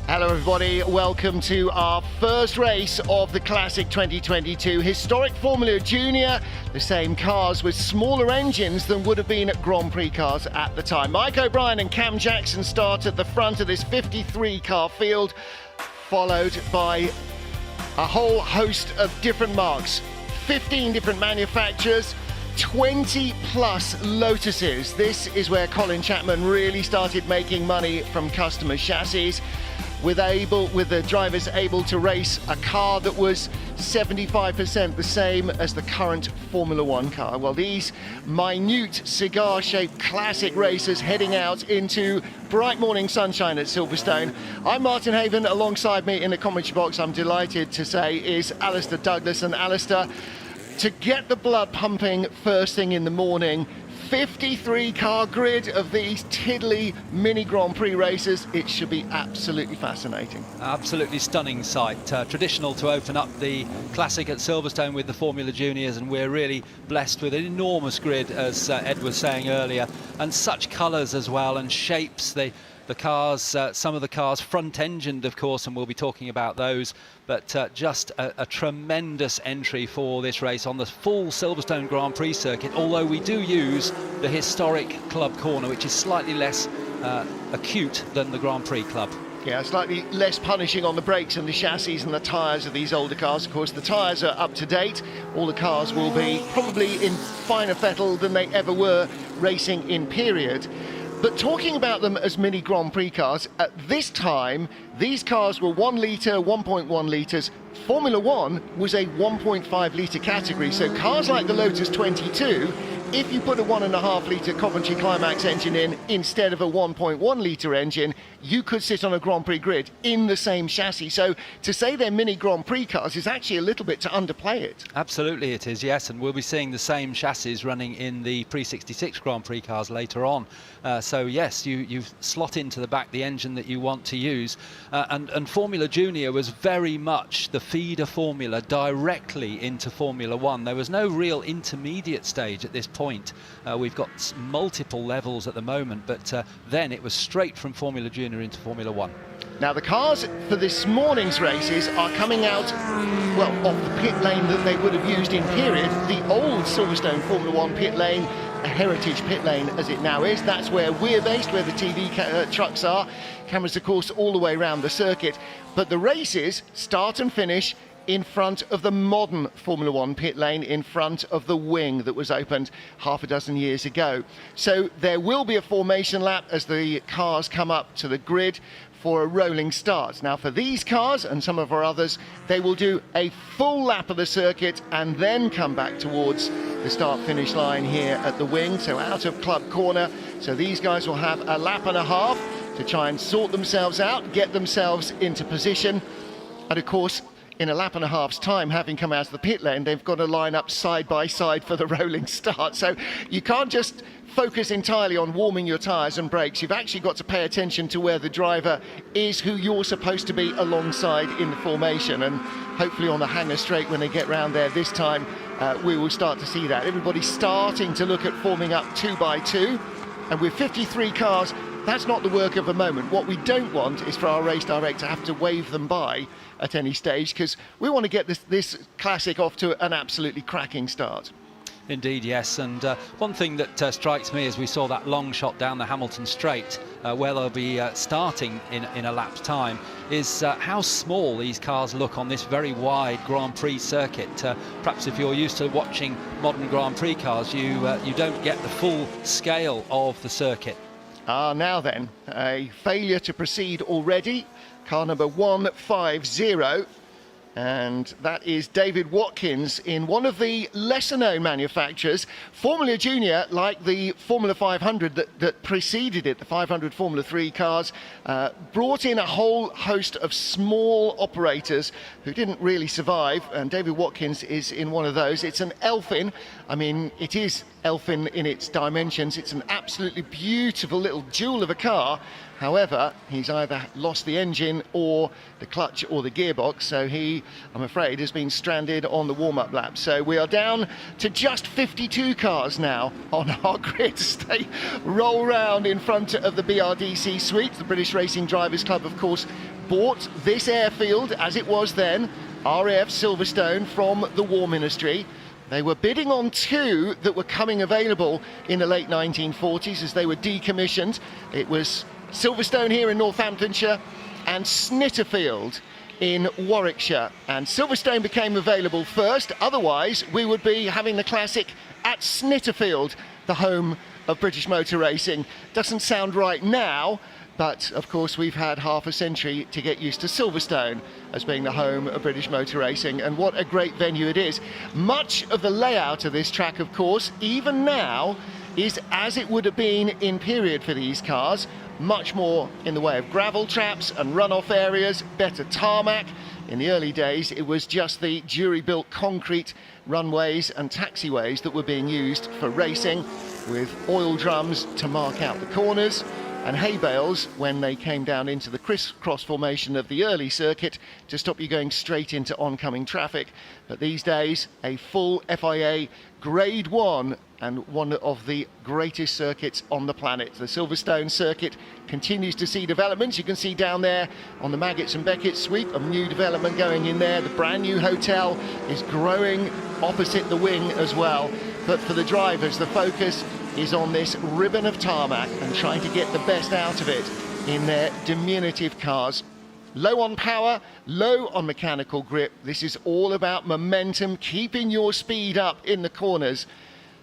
Hello everybody, welcome to our first race of the Classic 2022 historic Formula Junior. The same cars with smaller engines than would have been at Grand Prix cars at the time. Mike O'Brien and Cam Jackson start at the front of this 53 car field, followed by a whole host of different marques, 15 different manufacturers, 20 plus Lotuses. This is where Colin Chapman really started making money from customer chassis, with the drivers able to race a car that was 75% the same as the current Formula One car. Well, these minute cigar-shaped classic racers heading out into bright morning sunshine at Silverstone. I'm Martin Haven. Alongside me in the commentary box, I'm delighted to say, is Alistair Douglas. And Alistair, to get the blood pumping first thing in the morning, 53 car grid of these tiddly mini Grand Prix races, it should be absolutely fascinating. Absolutely stunning sight. Traditional to open up the Classic at Silverstone with the Formula Juniors, and we're really blessed with an enormous grid, as Ed was saying earlier, and such colours as well, and shapes. The cars, some of the cars front-engined, of course, and we'll be talking about those, but just a tremendous entry for this race on the full Silverstone Grand Prix circuit, although we do use the historic Club Corner, which is slightly less acute than the Grand Prix Club. Yeah, slightly less punishing on the brakes and the chassis and the tyres of these older cars. Of course, the tyres are up to date. All the cars will be probably in finer fettle than they ever were racing in period. But talking about them as mini Grand Prix cars, at this time, these cars were 1 litre, 1.1 litres. Formula One was a 1.5 litre category. So cars like the Lotus 22, if you put a 1.5 litre Coventry Climax engine in instead of a 1.1 litre engine, you could sit on a Grand Prix grid in the same chassis. So to say they're mini Grand Prix cars is actually a little bit to underplay it. Absolutely it is, yes, and we'll be seeing the same chassis running in the pre-66 Grand Prix cars later on. So yes, you slot into the back the engine that you want to use, and Formula Junior was very much the feeder formula directly into Formula One. There was no real intermediate stage at this point. We've got multiple levels at the moment, but then it was straight from Formula Junior into Formula One. Now the cars for this morning's races are coming out, well, off the pit lane that they would have used in period, the old Silverstone Formula One pit lane, a heritage pit lane as it now is. That's where we're based, where the TV trucks are. Cameras, of course, all the way around the circuit. But the races start and finish in front of the modern Formula One pit lane, in front of the wing that was opened half a dozen years ago. So there will be a formation lap as the cars come up to the grid for a rolling start. Now for these cars and some of our others, they will do a full lap of the circuit and then come back towards the start-finish line here at the wing, so out of Club Corner. So these guys will have a lap and a half to try and sort themselves out, get themselves into position, and of course in a lap and a half's time, having come out of the pit lane, they've got to line up side by side for the rolling start. So you can't just focus entirely on warming your tyres and brakes. You've actually got to pay attention to where the driver is, who you're supposed to be alongside in the formation. And hopefully on the hangar straight, when they get round there this time, we will start to see that. Everybody's starting to look at forming up 2 by 2. And with 53 cars, that's not the work of a moment. What we don't want is for our race director to have to wave them by at any stage, because we want to get this classic off to an absolutely cracking start. Indeed, yes, and one thing that strikes me as we saw that long shot down the Hamilton Straight, where they'll be starting in a lap's time, is how small these cars look on this very wide Grand Prix circuit. Perhaps if you're used to watching modern Grand Prix cars, you don't get the full scale of the circuit. Now then, a failure to proceed already. Car number 150, and that is David Watkins in one of the lesser-known manufacturers. Formula Junior, like the Formula 500 that preceded it, the 500 Formula 3 cars, brought in a whole host of small operators who didn't really survive, and David Watkins is in one of those. It's an Elfin. I mean, it is elfin in its dimensions. It's an absolutely beautiful little jewel of a car. However, he's either lost the engine or the clutch or the gearbox, so he, I'm afraid, has been stranded on the warm-up lap. So we are down to just 52 cars now on our grid as they roll round in front of the BRDC suite. The British Racing Drivers Club, of course, bought this airfield as it was then, RAF Silverstone, from the War Ministry. They were bidding on two that were coming available in the late 1940s as they were decommissioned. It was Silverstone here in Northamptonshire and Snitterfield in Warwickshire. And Silverstone became available first, otherwise we would be having the classic at Snitterfield, the home of British motor racing. Doesn't sound right now, but of course we've had half a century to get used to Silverstone as being the home of British motor racing, and what a great venue it is. Much of the layout of this track, of course, even now, is as it would have been in period for these cars. Much more in the way of gravel traps and runoff areas, better tarmac. In the early days, it was just the jury-built concrete runways and taxiways that were being used for racing, with oil drums to mark out the corners, and hay bales when they came down into the crisscross formation of the early circuit to stop you going straight into oncoming traffic. But these days, a full FIA Grade 1 and one of the greatest circuits on the planet. The Silverstone circuit continues to see developments. You can see down there on the Maggots and Beckett sweep, a new development going in there. The brand new hotel is growing opposite the wing as well. But for the drivers, the focus is on this ribbon of tarmac and trying to get the best out of it in their diminutive cars. Low on power, low on mechanical grip. This is all about momentum, keeping your speed up in the corners.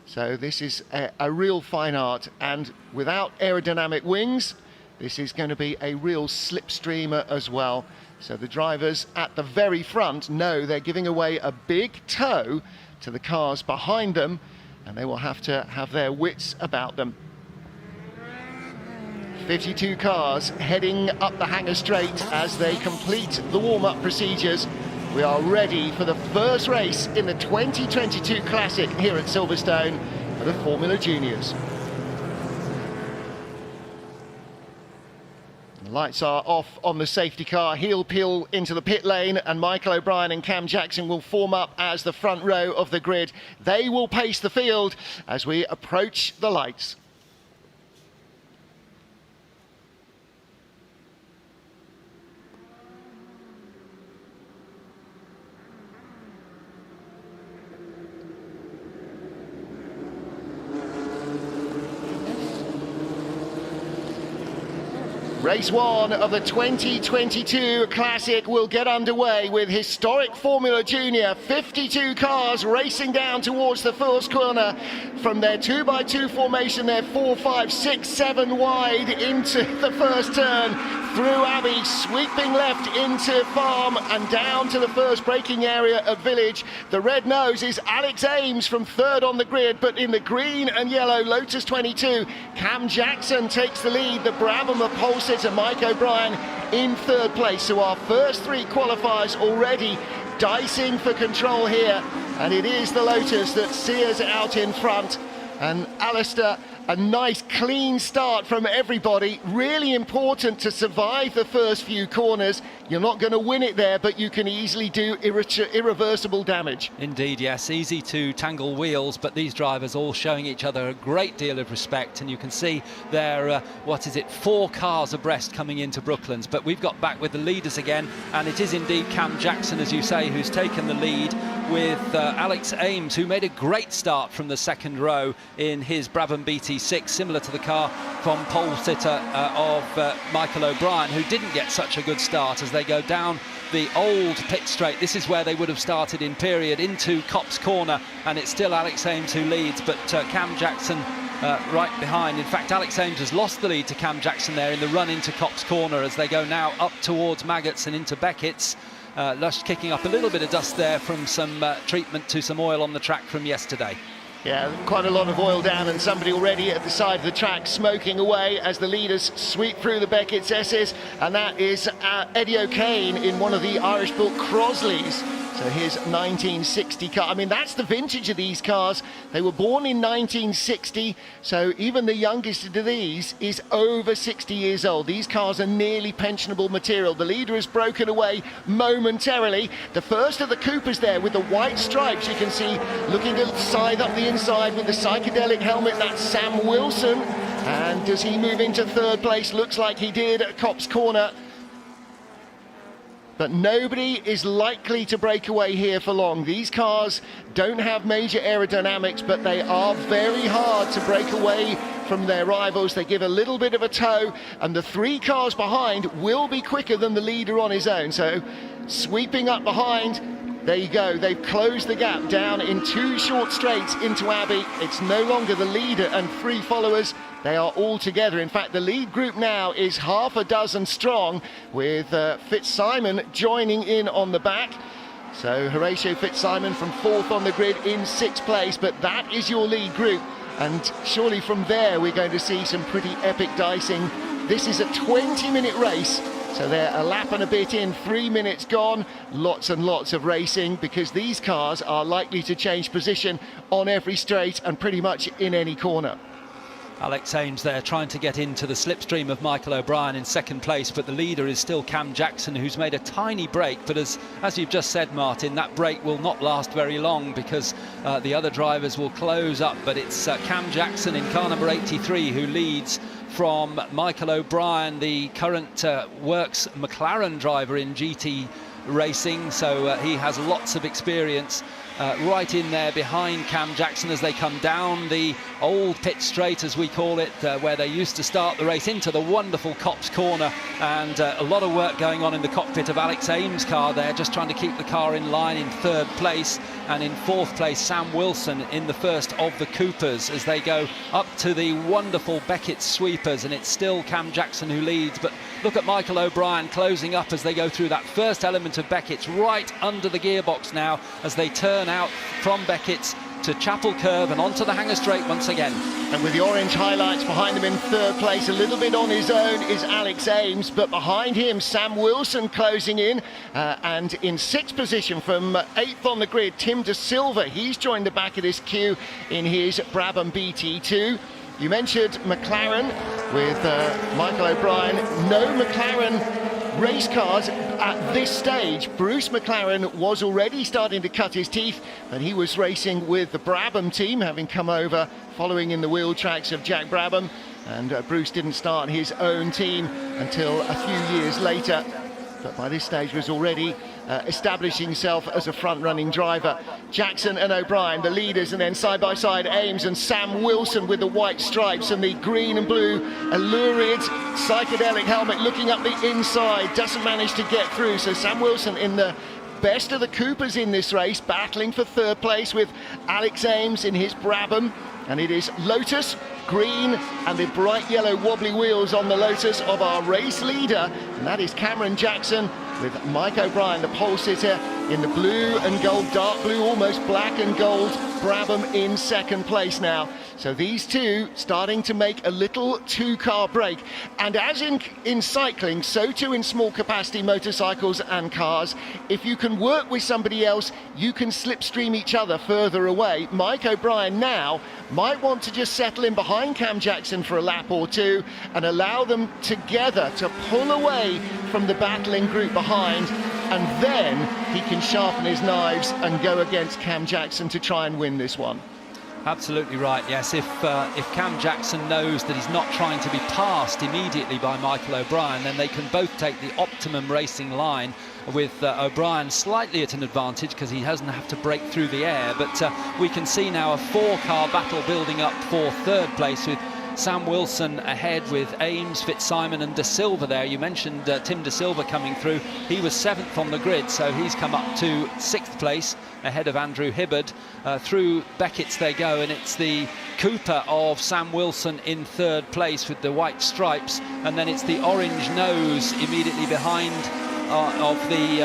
So this is a real fine art, and without aerodynamic wings, this is going to be a real slipstreamer as well. So the drivers at the very front know they're giving away a big tow to the cars behind them, and they will have to have their wits about them. 52 cars heading up the hangar straight as they complete the warm-up procedures. We are ready for the first race in the 2022 Classic here at Silverstone for the Formula Juniors. The lights are off on the safety car, heel peel into the pit lane, and Michael O'Brien and Cam Jackson will form up as the front row of the grid. They will pace the field as we approach the lights. Race 1 of the 2022 Classic will get underway with historic Formula Junior. 52 cars racing down towards the first corner from their 2x2 formation. They're 4, 5, 6, 7 wide into the first turn, through Abbey, sweeping left into Farm and down to the first braking area of Village. The red nose is Alex Ames from third on the grid, but in the green and yellow Lotus 22, Cam Jackson takes the lead. The Brabham of pole sitter Mike O'Brien in third place. So our first three qualifiers already dicing for control here, and it is the Lotus that sears out in front. And Alistair, a nice clean start from everybody. Really important to survive the first few corners. You're not going to win it there, but you can easily do irreversible damage. Indeed, yes, easy to tangle wheels, but these drivers all showing each other a great deal of respect, and you can see there, 4 cars abreast coming into Brooklands, but we've got back with the leaders again, and it is indeed Cam Jackson, as you say, who's taken the lead, with Alex Ames, who made a great start from the second row in his Brabham BT6, similar to the car from pole sitter of Michael O'Brien, who didn't get such a good start as they go down the old pit straight. This is where they would have started in period, into Copse Corner, and it's still Alex Ames who leads, but Cam Jackson right behind. In fact, Alex Ames has lost the lead to Cam Jackson there in the run into Copse Corner as they go now up towards Maggots and into Beckett's. Lush kicking up a little bit of dust there from some treatment to some oil on the track from yesterday. Yeah, quite a lot of oil down, and somebody already at the side of the track smoking away as the leaders sweep through the Beckett's S's, and that is Eddie O'Kane in one of the Irish-built Crosleys. So here's 1960 car. I mean, that's the vintage of these cars. They were born in 1960, so even the youngest of these is over 60 years old. These cars are nearly pensionable material. The leader has broken away momentarily. The first of the Coopers there with the white stripes, you can see looking to scythe up the inside with the psychedelic helmet. That's Sam Wilson. And does he move into third place? Looks like he did at Copse Corner. But nobody is likely to break away here for long. These cars don't have major aerodynamics, but they are very hard to break away from their rivals. They give a little bit of a tow, and the three cars behind will be quicker than the leader on his own. So sweeping up behind, there you go. They've closed the gap down in two short straights into Abbey. It's no longer the leader and three followers. They are all together. In fact, the lead group now is half a dozen strong, with Fitzsimon joining in on the back. So Horatio Fitzsimon from fourth on the grid in sixth place, but that is your lead group. And surely from there, we're going to see some pretty epic dicing. This is a 20-minute race. So they're a lap and a bit in, 3 minutes gone. Lots and lots of racing, because these cars are likely to change position on every straight and pretty much in any corner. Alex Ames there trying to get into the slipstream of Michael O'Brien in second place, but the leader is still Cam Jackson, who's made a tiny break. But as you've just said, Martin, that break will not last very long, because the other drivers will close up. But it's Cam Jackson in car number 83 who leads from Michael O'Brien, the current Works McLaren driver in GT racing. So he has lots of experience. Right in there behind Cam Jackson as they come down the old pit straight, as we call it, where they used to start the race, into the wonderful Copse Corner. And a lot of work going on in the cockpit of Alex Ames' car there, just trying to keep the car in line in third place. And in fourth place, Sam Wilson in the first of the Coopers, as they go up to the wonderful Beckett sweepers. And it's still Cam Jackson who leads, but look at Michael O'Brien closing up as they go through that first element of Beckett's, right under the gearbox now, as they turn out from Beckett's to Chapel Curve and onto the Hanger Straight once again. And with the orange highlights behind him in third place, a little bit on his own is Alex Ames, but behind him Sam Wilson closing in, and in sixth position from eighth on the grid, Tim De Silva. He's joined the back of this queue in his Brabham BT2. You mentioned McLaren with Michael O'Brien. No McLaren race cars at this stage. Bruce McLaren was already starting to cut his teeth, and he was racing with the Brabham team, having come over following in the wheel tracks of Jack Brabham. And Bruce didn't start his own team until a few years later, but by this stage was already establishing himself as a front-running driver. Jackson and O'Brien, the leaders, and then side-by-side Ames and Sam Wilson with the white stripes and the green and blue lurid psychedelic helmet, looking up the inside, doesn't manage to get through. So Sam Wilson in the best of the Coopers in this race, battling for third place with Alex Ames in his Brabham. And it is Lotus, green, and the bright yellow wobbly wheels on the Lotus of our race leader, and that is Cameron Jackson, with Mike O'Brien, the pole sitter, in the blue and gold, dark blue, almost black and gold Brabham in second place now. So these two starting to make a little two-car break. And as in cycling, so too in small capacity motorcycles and cars. If you can work with somebody else, you can slipstream each other further away. Mike O'Brien now might want to just settle in behind Cam Jackson for a lap or two and allow them together to pull away from the battling group behind, and then he can sharpen his knives and go against Cam Jackson to try and win this one. Absolutely right, yes. If Cam Jackson knows that he's not trying to be passed immediately by Michael O'Brien, then they can both take the optimum racing line, with O'Brien slightly at an advantage because he doesn't have to break through the air. But we can see now a four-car battle building up for third place, with Sam Wilson ahead with Ames, Fitzsimon and De Silva there. You mentioned Tim De Silva coming through. He was seventh on the grid, so he's come up to sixth place ahead of Andrew Hibbard. Through Beckett's they go, and it's the Cooper of Sam Wilson in third place with the white stripes, and then it's the orange nose immediately behind of the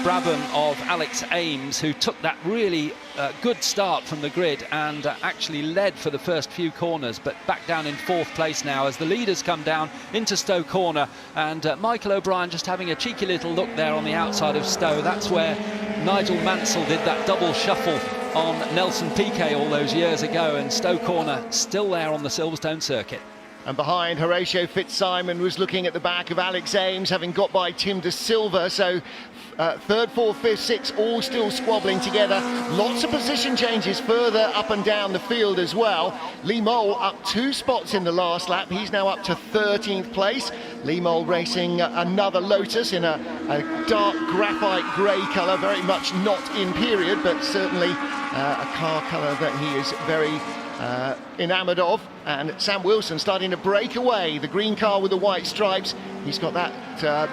Brabham of Alex Ames, who took that really good start from the grid and actually led for the first few corners, but back down in 4th place now as the leaders come down into Stowe Corner. And Michael O'Brien just having a cheeky little look there on the outside of Stowe. That's where Nigel Mansell did that double shuffle on Nelson Piquet all those years ago, and Stowe Corner still there on the Silverstone circuit. And behind, Horatio Fitzsimon was looking at the back of Alex Ames, having got by Tim De Silva. So 3rd, 4th, 5th, 6th, all still squabbling together. Lots of position changes further up and down the field as well. Lee Mole up 2 spots in the last lap. He's now up to 13th place. Lee Mole racing another Lotus in a dark graphite grey colour, very much not in period, but certainly a car colour that he is very enamoured of. And Sam Wilson starting to break away, the green car with the white stripes. He's got that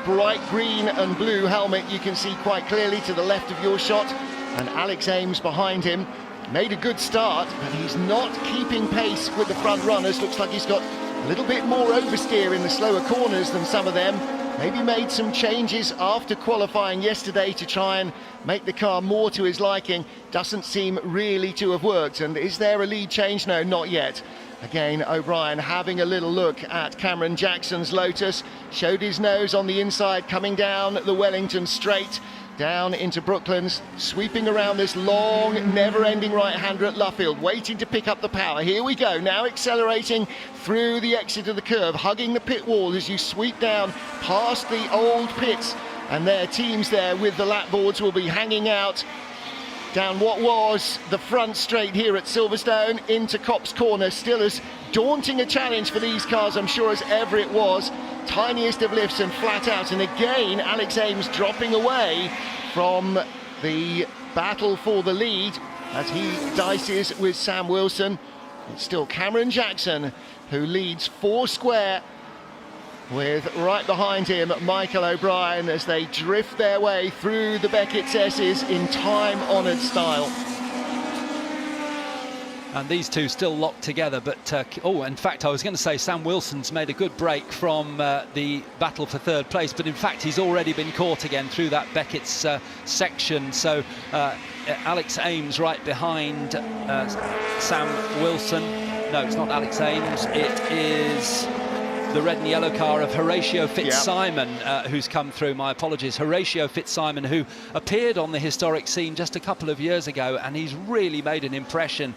bright green and blue helmet you can see quite clearly to the left of your shot, and Alex Ames behind him made a good start, but he's not keeping pace with the front runners. Looks like he's got a little bit more oversteer in the slower corners than some of them. Maybe made some changes after qualifying yesterday to try and make the car more to his liking. Doesn't seem really to have worked. And is there a lead change? No, not yet. Again, O'Brien having a little look at Cameron Jackson's Lotus. Showed his nose on the inside, coming down the Wellington straight, down into Brooklands, sweeping around this long, never-ending right-hander at Luffield, waiting to pick up the power. Here we go, now accelerating through the exit of the curve, hugging the pit wall as you sweep down past the old pits, and their teams there with the lap boards will be hanging out down what was the front straight here at Silverstone into Copse Corner. Still as daunting a challenge for these cars, I'm sure, as ever it was. Tiniest of lifts and flat out, and again Alex Ames dropping away from the battle for the lead as he dices with Sam Wilson. It's still Cameron Jackson who leads 4 square, with right behind him Michael O'Brien as they drift their way through the Beckett's S's in time-honoured style. And these two still locked together, but in fact I was going to say Sam Wilson's made a good break from the battle for 3rd place, but in fact he's already been caught again through that Beckett's section. So Alex Ames right behind Sam Wilson. No, it's not Alex Ames, it is the red and yellow car of Horatio Fitzsimon, who's come through. My apologies. Horatio Fitzsimon, who appeared on the historic scene just a couple of years ago, and he's really made an impression.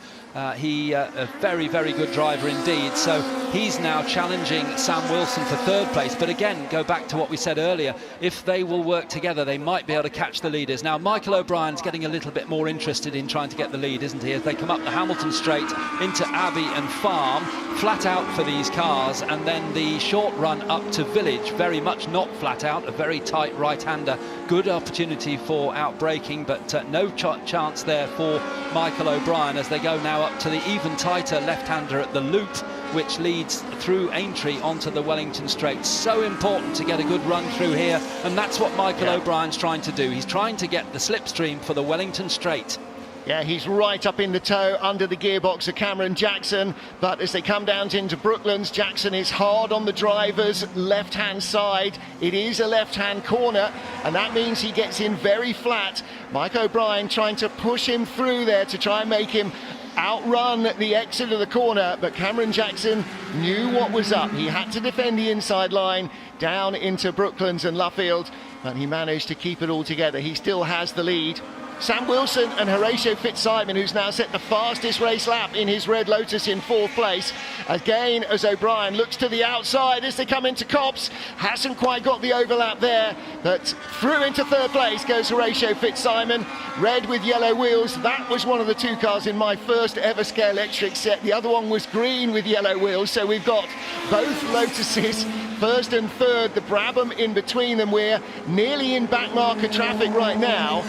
He a very, very good driver indeed. So he's now challenging Sam Wilson for 3rd place. But again, go back to what we said earlier. If they will work together, they might be able to catch the leaders. Now, Michael O'Brien's getting a little bit more interested in trying to get the lead, isn't he? As they come up the Hamilton Straight into Abbey and Farm, flat out for these cars, and then the short run up to Village, very much not flat out, a very tight right-hander. Good opportunity for outbraking, but no chance there for Michael O'Brien as they go now up to the even tighter left-hander at the Loop, which leads through Aintree onto the Wellington Straight. So important to get a good run through here, and that's what Michael O'Brien's trying to do. He's trying to get the slipstream for the Wellington Straight. Yeah, he's right up in the toe under the gearbox of Cameron Jackson, but as they come down into Brooklands, Jackson is hard on the driver's left-hand side. It is a left-hand corner, and that means he gets in very flat. Mike O'Brien trying to push him through there to try and make him outrun the exit of the corner, but Cameron Jackson knew what was up. He had to defend the inside line down into Brooklands and Luffield, but he managed to keep it all together. He still has the lead. Sam Wilson and Horatio Fitzsimon, who's now set the fastest race lap in his red Lotus in 4th place. Again, as O'Brien looks to the outside as they come into Copse, hasn't quite got the overlap there, but through into 3rd place goes Horatio Fitzsimon, red with yellow wheels. That was one of the 2 cars in my first ever Scale Electric set. The other one was green with yellow wheels, so we've got both Lotuses, 1st and 3rd, the Brabham in between them. We're nearly in backmarker traffic right now.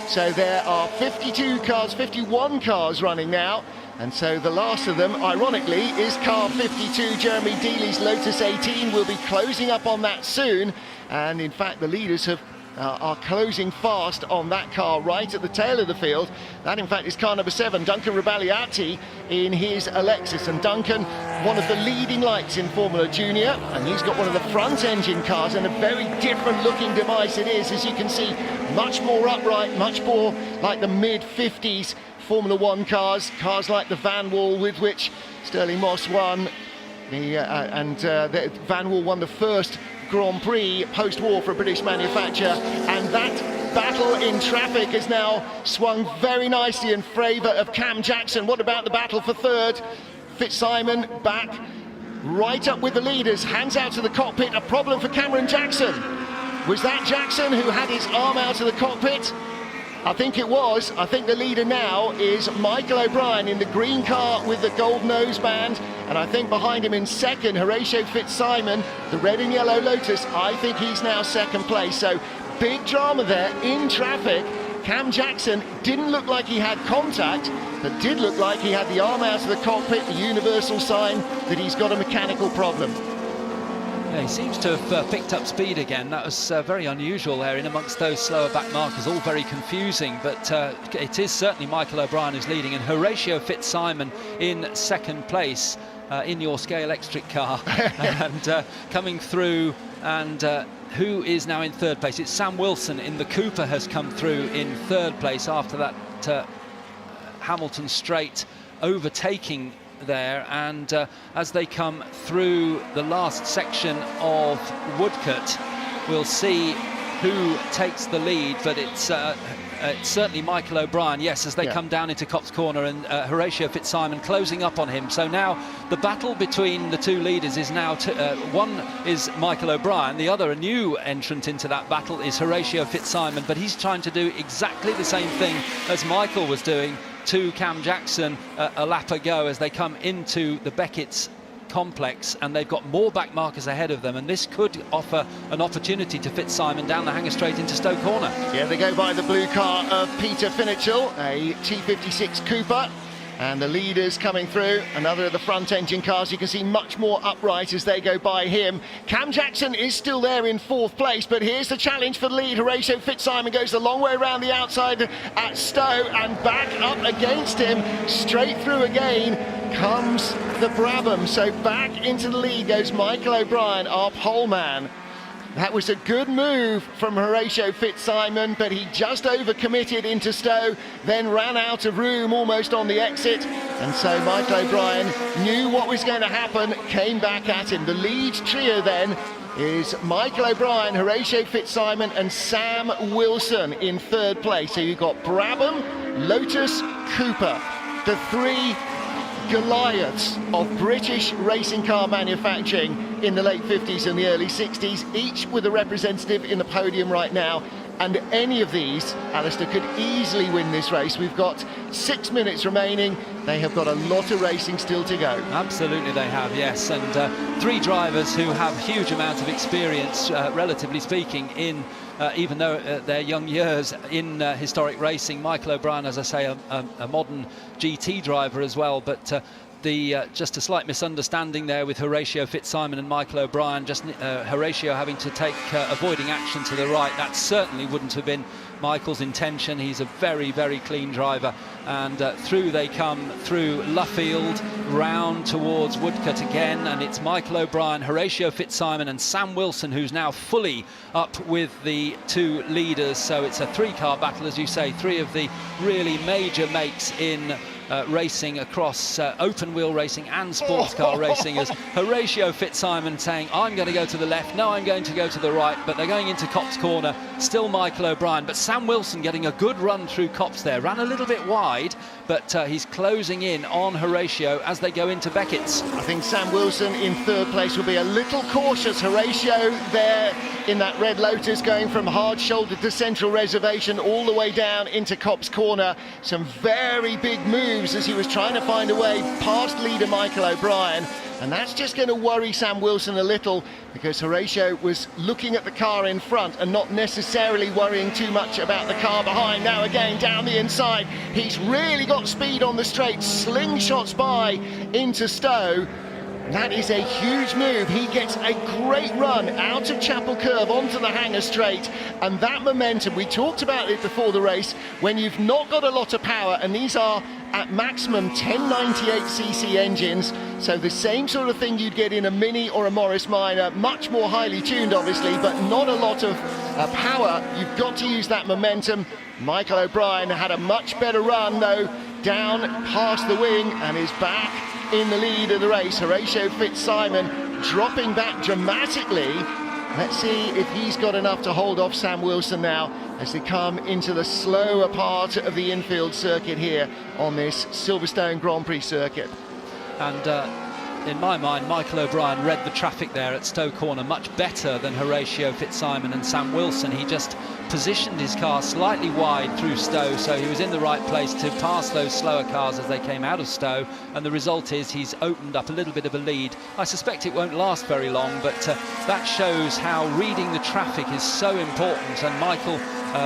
So there are 51 cars running now, and so the last of them, ironically, is car 52, Jeremy Dealey's Lotus 18. We'll be closing up on that soon, and in fact the leaders have are closing fast on that car right at the tail of the field. That, in fact, is car number 7, Duncan Rabagliati, in his Alexis. And Duncan, one of the leading lights in Formula Junior, and he's got one of the front engine cars, and a very different looking device it is, as you can see, much more upright, much more like the mid-50s Formula One cars like the Van Wall, with which Stirling Moss won, Van Wall won the first Grand Prix post-war for a British manufacturer, and that battle in traffic has now swung very nicely in favour of Cam Jackson. What about the battle for third? Fitzsimon back right up with the leaders, hands out to the cockpit. A problem for Cameron Jackson. Was that Jackson who had his arm out of the cockpit? I think it was. I think the leader now is Michael O'Brien in the green car with the gold noseband, and I think behind him in second, Horatio Fitzsimon, the red and yellow Lotus. I think he's now second place. So big drama there in traffic. Cam Jackson didn't look like he had contact, but did look like he had the arm out of the cockpit, the universal sign that he's got a mechanical problem. Yeah, he seems to have picked up speed again. That was very unusual there in amongst those slower back markers, all very confusing, but it is certainly Michael O'Brien who's leading, and Horatio Fitzsimon in second place in your Scale Electric car and coming through, and who is now in third place? It's Sam Wilson in the Cooper has come through in third place after that Hamilton straight, overtaking there, and as they come through the last section of Woodcote, we'll see who takes the lead, but it's certainly Michael O'Brien, yes, as they come down into Copse Corner, and Horatio Fitzsimon closing up on him. So now the battle between the two leaders is now one is Michael O'Brien, the other, a new entrant into that battle, is Horatio Fitzsimon, but he's trying to do exactly the same thing as Michael was doing to Cam Jackson a lap ago as they come into the Beckett's complex, and they've got more back markers ahead of them, and this could offer an opportunity to Fitzsimon down the hanger straight into Stoke Corner. Yeah, they go by the blue car of Peter Finichel, a T56 Cooper, and the leaders coming through, another of the front engine cars. You can see much more upright as they go by him. Cam Jackson is still there in fourth place, but here's the challenge for the lead. Horatio Fitzsimon goes a long way around the outside at Stowe, and back up against him, straight through again comes the Brabham. So back into the lead goes Michael O'Brien, our pole man. That was a good move from Horatio Fitzsimon, but he just overcommitted into Stowe, then ran out of room almost on the exit. And so Michael O'Brien knew what was going to happen, came back at him. The lead trio then is Michael O'Brien, Horatio Fitzsimon and Sam Wilson in third place. So you've got Brabham, Lotus, Cooper, the three Goliaths of British racing car manufacturing in the late 50s and the early 60s, each with a representative in the podium right now. And any of these, Alistair, could easily win this race. We've got 6 minutes remaining. They have got a lot of racing still to go. Absolutely they have, yes. And three drivers who have huge amount of experience, relatively speaking, in even though their young years in historic racing. Michael O'Brien, as I say, a modern GT driver as well, but just a slight misunderstanding there with Horatio Fitzsimon and Michael O'Brien, just Horatio having to take avoiding action to the right. That certainly wouldn't have been Michael's intention. He's a very, very clean driver, and through they come through Luffield, round towards Woodcote again, and it's Michael O'Brien, Horatio Fitzsimon and Sam Wilson who's now fully up with the two leaders. So it's a three-car battle, as you say, three of the really major makes in racing across open wheel racing and sports car racing, as Horatio Fitzsimon saying, I'm going to go to the left, no, I'm going to go to the right, but they're going into Copse Corner, still Michael O'Brien, but Sam Wilson getting a good run through Copse there, ran a little bit wide, but he's closing in on Horatio as they go into Beckett's. I think Sam Wilson in third place will be a little cautious. Horatio there in that red Lotus going from hard shoulder to central reservation all the way down into Copse Corner. Some very big moves as he was trying to find a way past leader Michael O'Brien, and that's just going to worry Sam Wilson a little, because Horatio was looking at the car in front and not necessarily worrying too much about the car behind. Now again down the inside, he's really got speed on the straight, slingshots by into Stowe. That is a huge move. He gets a great run out of Chapel Curve onto the Hangar Straight, and that momentum, we talked about it before the race, when you've not got a lot of power, and these are at maximum 1098cc engines, so the same sort of thing you'd get in a Mini or a Morris Minor, much more highly tuned obviously, but not a lot of power. You've got to use that momentum. Michael O'Brien had a much better run though, down past the wing, and is back in the lead of the race. Horatio Fitzsimon dropping back dramatically. Let's see if he's got enough to hold off Sam Wilson now as they come into the slower part of the infield circuit here on this Silverstone Grand Prix circuit. And in my mind, Michael O'Brien read the traffic there at Stowe Corner much better than Horatio Fitzsimon and Sam Wilson. He just positioned his car slightly wide through Stowe, so he was in the right place to pass those slower cars as they came out of Stowe, and the result is he's opened up a little bit of a lead. I suspect it won't last very long, but that shows how reading the traffic is so important, and Michael,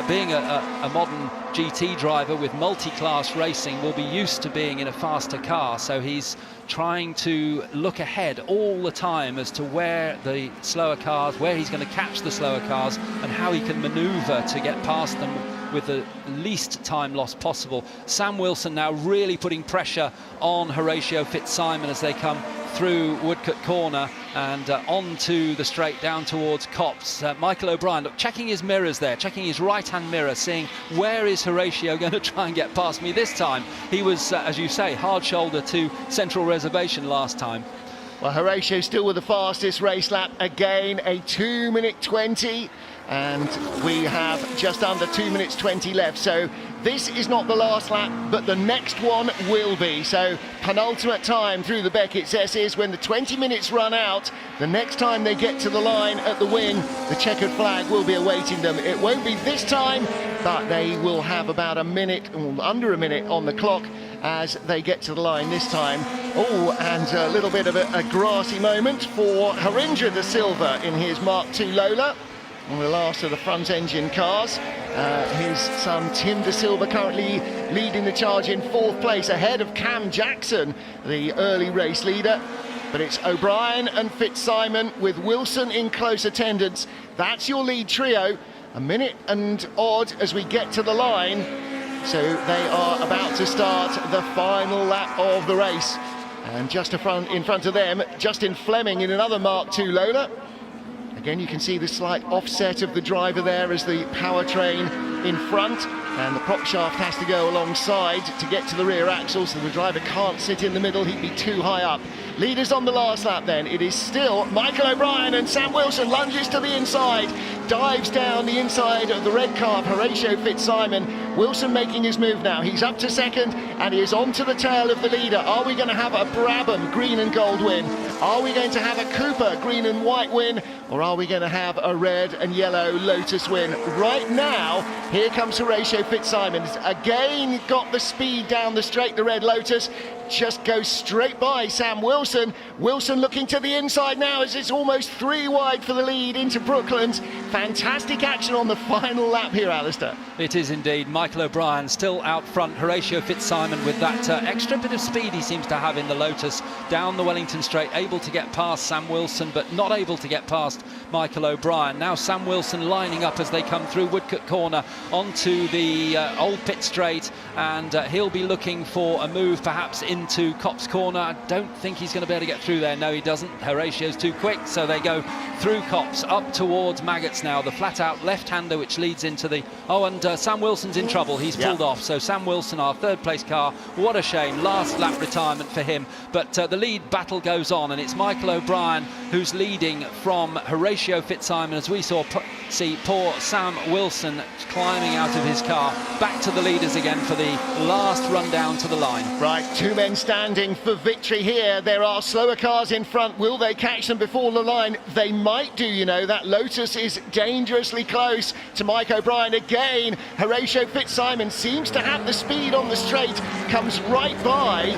being a modern GT driver with multi-class racing, will be used to being in a faster car, so he's trying to look ahead all the time as to where the slower cars, where he's going to catch the slower cars, and how he can maneuver to get past them with the least time loss possible. Sam Wilson now really putting pressure on Horatio Fitzsimon as they come through Woodcote Corner and onto the straight down towards Copse. Michael O'Brien, look, checking his mirrors there, checking his right-hand mirror, seeing where is Horatio going to try and get past me this time. He was, as you say, hard shoulder to Central Reservation last time. Well, Horatio still with the fastest race lap again, a 2:20, and we have just under 2:20 left. So this is not the last lap, but the next one will be. So penultimate time through the Beckett's S's. When the 20 minutes run out, the next time they get to the line at the wing, the checkered flag will be awaiting them. It won't be this time, but they will have about a minute, under a minute on the clock as they get to the line this time. Oh, and a little bit of a grassy moment for Harinder de Silva in his Mark II Lola, one of the last of the front engine cars. His son Tim de Silva currently leading the charge in 4th place, ahead of Cam Jackson, the early race leader. But it's O'Brien and Fitzsimon with Wilson in close attendance. That's your lead trio. A minute and odd as we get to the line. So they are about to start the final lap of the race. And just in front of them, Justin Fleming in another Mark II Lola. Again, you can see the slight offset of the driver there as the powertrain in front, and the prop shaft has to go alongside to get to the rear axle, so the driver can't sit in the middle, he'd be too high up. Leaders on the last lap then, it is still Michael O'Brien, and Sam Wilson lunges to the inside, dives down the inside of the red car, Horatio Fitzsimon. Wilson making his move now, he's up to second, and he is on to the tail of the leader. Are we going to have a Brabham green and gold win? Are we going to have a Cooper green and white win? Or are we going to have a red and yellow Lotus win? Right now, here comes Horatio Fitzsimon. He's again got the speed down the straight, the red Lotus. Just goes straight by Sam Wilson. Wilson looking to the inside now as it's almost 3 wide for the lead into Brooklands. Fantastic action on the final lap here, Alistair. It is indeed. Michael O'Brien still out front. Horatio Fitzsimon with that extra bit of speed he seems to have in the Lotus down the Wellington Straight, able to get past Sam Wilson but not able to get past Michael O'Brien. Now Sam Wilson lining up as they come through Woodcote Corner onto the Old Pit Straight, and he'll be looking for a move perhaps into Copse Corner. I don't think he's going to be able to get through there. No, he doesn't. Horatio's too quick, so they go through Copse up towards Maggots now, the flat out left-hander which leads into the... Oh, and Sam Wilson's in trouble. He's pulled off. So Sam Wilson, our 3rd place car, what a shame. Last lap retirement for him. But the lead battle goes on, and it's Michael O'Brien who's leading from Horatio Fitzsimon, as we see poor Sam Wilson climbing out of his car. Back to the leaders again for the last run down to the line. Right, 2 men standing for victory here. There are slower cars in front. Will they catch them before the line? They might do, you know. That Lotus is dangerously close to Mike O'Brien again. Horatio Fitzsimon seems to have the speed on the straight, comes right by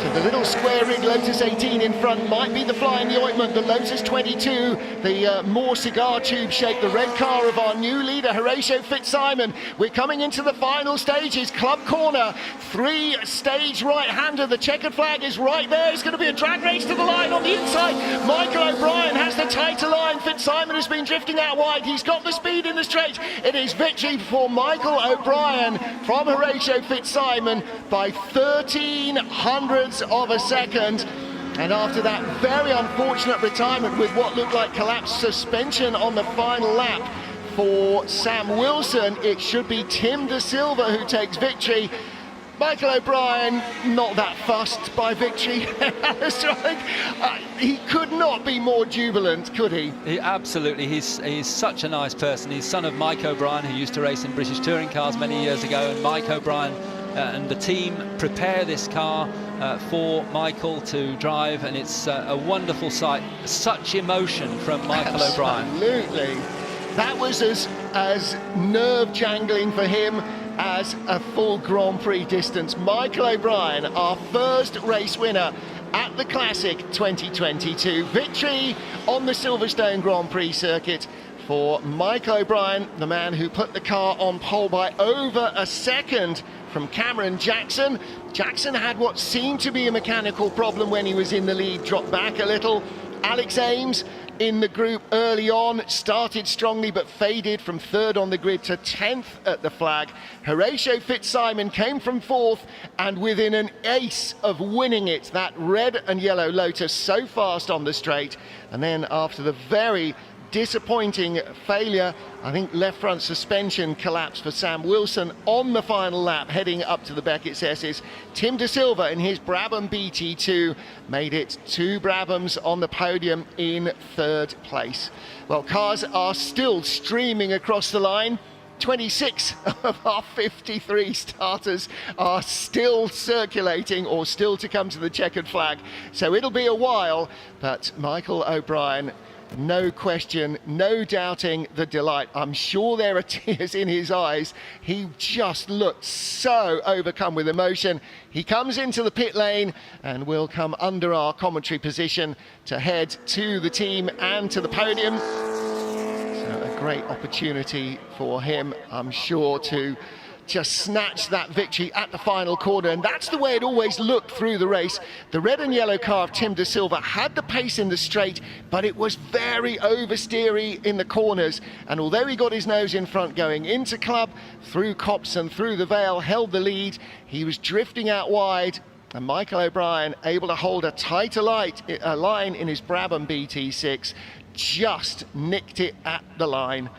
So the little square rig Lotus 18 in front might be the fly in the ointment. The Lotus 22, the more cigar tube shape, the red car of our new leader, Horatio Fitzsimon. We're coming into the final stages. Club corner, 3-stage right-hander. The checkered flag is right there. It's going to be a drag race to the line on the inside. Michael O'Brien has the tighter line. Fitzsimon has been drifting out wide. He's got the speed in the straight. It is victory for Michael O'Brien from Horatio Fitzsimon by 13 hundredths of a second. And after that very unfortunate retirement with what looked like collapsed suspension on the final lap for Sam Wilson, it should be Tim De Silva who takes victory. Michael O'Brien, not that fussed by victory. He could not be more jubilant, could he? Absolutely, he's such a nice person. He's son of Mike O'Brien, who used to race in British touring cars many years ago, and Mike O'Brien and the team prepare this car for Michael to drive, and it's a wonderful sight. Such emotion from Michael O'Brien. Absolutely. That was as nerve-jangling for him as a full Grand Prix distance. Michael O'Brien, our first race winner at the Classic 2022. Victory on the Silverstone Grand Prix circuit for Michael O'Brien, the man who put the car on pole by over a second from Cameron Jackson. Jackson had what seemed to be a mechanical problem when he was in the lead, dropped back a little. Alex Ames in the group early on, started strongly but faded from third on the grid to 10th at the flag. Horatio Fitzsimon came from fourth and within an ace of winning it, that red and yellow Lotus so fast on the straight. And then after the very disappointing failure, I think left front suspension collapsed for Sam Wilson on the final lap heading up to the Beckett's S's. Tim De Silva in his Brabham BT2 made it 2 Brabhams on the podium in third place. Well, cars are still streaming across the line. 26 of our 53 starters are still circulating or still to come to the checkered flag. So it'll be a while, but Michael O'Brien, no question, no doubting the delight. I'm sure there are tears in his eyes. He just looked so overcome with emotion. He comes into the pit lane and will come under our commentary position to head to the team and to the podium. So a great opportunity for him, I'm sure, to just snatch that victory at the final corner, and that's the way it always looked through the race. The red and yellow car of Tim De Silva had the pace in the straight, but it was very oversteery in the corners, and although he got his nose in front going into club, through Copse and through the Vale, held the lead, he was drifting out wide, and Michael O'Brien, able to hold a tighter line in his Brabham BT6, just nicked it at the line.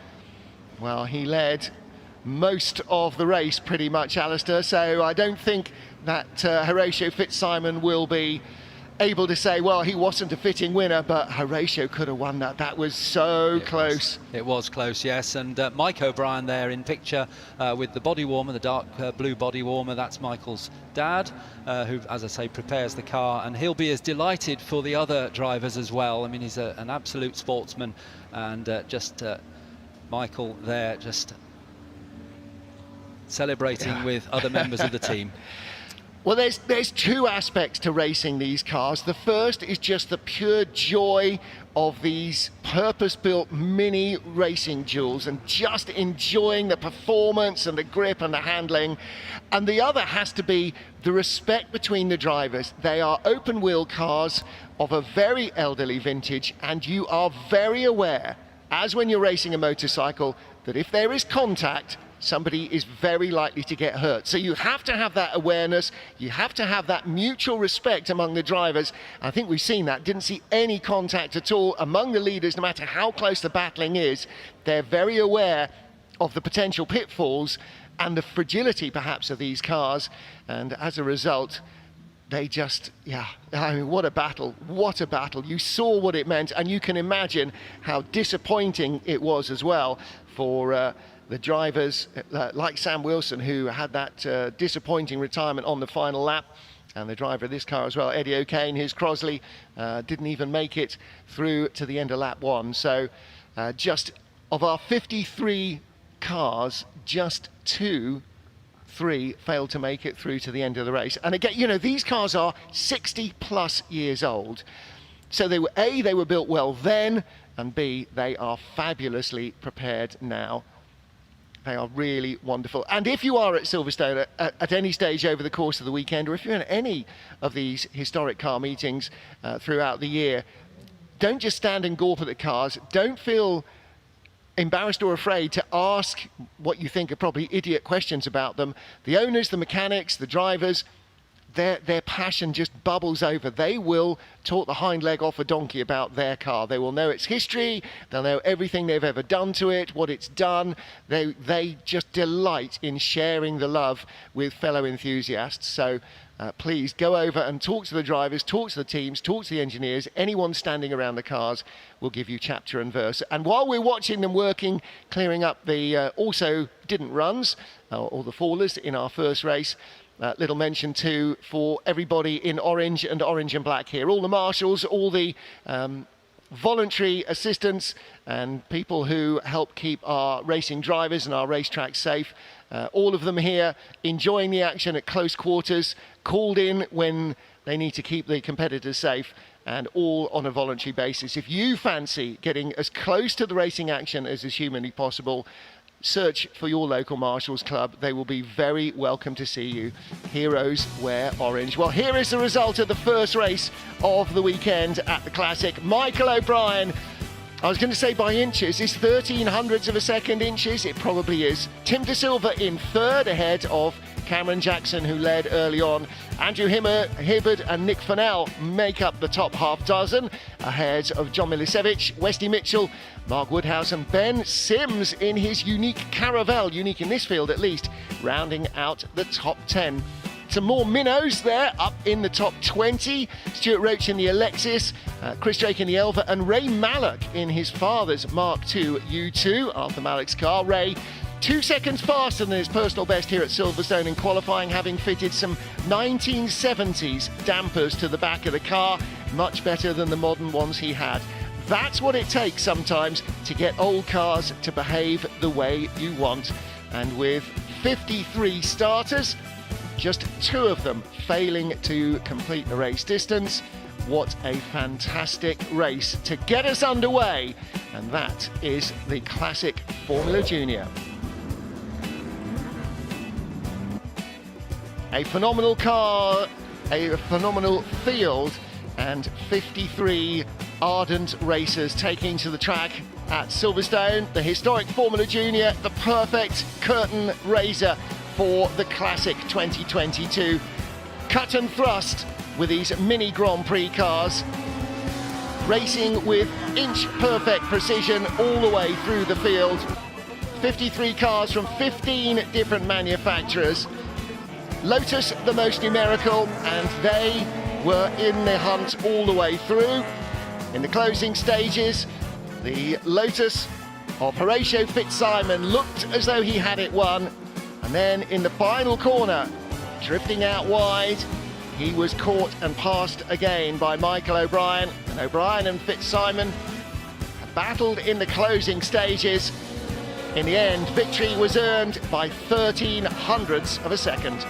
Well, he led most of the race pretty much, Alistair, so I don't think that Horatio Fitzsimon will be able to say, well, he wasn't a fitting winner, but Horatio could have won that. That was so close. It was close, yes, and Mike O'Brien there in picture with the body warmer, the dark blue body warmer. That's Michael's dad, who, as I say, prepares the car, and he'll be as delighted for the other drivers as well. I mean, he's an absolute sportsman, and Michael there just celebrating with other members of the team. Well, there's 2 aspects to racing these cars. The first is just the pure joy of these purpose-built mini racing duels and just enjoying the performance and the grip and the handling. And the other has to be the respect between the drivers. They are open-wheel cars of a very elderly vintage, and you are very aware, as when you're racing a motorcycle, that if there is contact, somebody is very likely to get hurt. So you have to have that awareness, you have to have that mutual respect among the drivers. I think we've seen that. Didn't see any contact at all among the leaders, no matter how close the battling is. They're very aware of the potential pitfalls and the fragility perhaps of these cars, and as a result they just, I mean, what a battle, what a battle. You saw what it meant, and you can imagine how disappointing it was as well for the drivers like Sam Wilson, who had that disappointing retirement on the final lap, and the driver of this car as well, Eddie O'Kane, his Crosley, didn't even make it through to the end of lap 1. So just of our 53 cars, just 2 3 failed to make it through to the end of the race. And again, you know, these cars are 60 plus years old. So they were, A, they were built well then, and B, they are fabulously prepared now. They are really wonderful. And if you are at Silverstone at any stage over the course of the weekend, or if you're in any of these historic car meetings throughout the year, don't just stand and gawp at the cars. Don't feel embarrassed or afraid to ask what you think are probably idiot questions about them. The owners, the mechanics, the drivers, their passion just bubbles over. They will talk the hind leg off a donkey about their car. They will know its history. They'll know everything they've ever done to it, what it's done. They just delight in sharing the love with fellow enthusiasts. So please go over and talk to the drivers, talk to the teams, talk to the engineers. Anyone standing around the cars will give you chapter and verse. And while we're watching them working, clearing up the also didn't runs or the fallers in our first race, little mention too for everybody in orange and black here. All the marshals, all the voluntary assistants and people who help keep our racing drivers and our racetracks safe. All of them here enjoying the action at close quarters, called in when they need to keep the competitors safe, and all on a voluntary basis. If you fancy getting as close to the racing action as is humanly possible, search for your local Marshals Club. They will be very welcome to see you. Heroes wear orange. Well, here is the result of the first race of the weekend at the Classic. Michael O'Brien, I was going to say by inches, is 1300ths of a second inches? It probably is. Tim De Silva in third, ahead of Cameron Jackson, who led early on. Andrew Hibbard and Nick Fennell make up the top half dozen, ahead of John Milicevic, Westy Mitchell, Mark Woodhouse and Ben Sims in his unique Caravelle, unique in this field at least, rounding out the top 10. Some more minnows there, up in the top 20. Stuart Roach in the Alexis, Chris Drake in the Elva, and Ray Mallock in his father's Mark II U2, Arthur Mallock's car. Ray 2 seconds faster than his personal best here at Silverstone in qualifying, having fitted some 1970s dampers to the back of the car, much better than the modern ones he had. That's what it takes sometimes to get old cars to behave the way you want. And with 53 starters, just 2 of them failing to complete the race distance, what a fantastic race to get us underway. And that is the Classic Formula Junior. A phenomenal car, a phenomenal field, and 53 ardent racers taking to the track at Silverstone. The historic Formula Junior, the perfect curtain raiser for the Classic 2022. Cut and thrust with these mini Grand Prix cars, racing with inch-perfect precision all the way through the field. 53 cars from 15 different manufacturers. Lotus the most numerical, and they were in the hunt all the way through. In the closing stages, the Lotus of Horatio Fitzsimon looked as though he had it won, and then in the final corner, drifting out wide, he was caught and passed again by Michael O'Brien. And O'Brien and Fitzsimon battled in the closing stages. In the end, victory was earned by 1300ths of a second.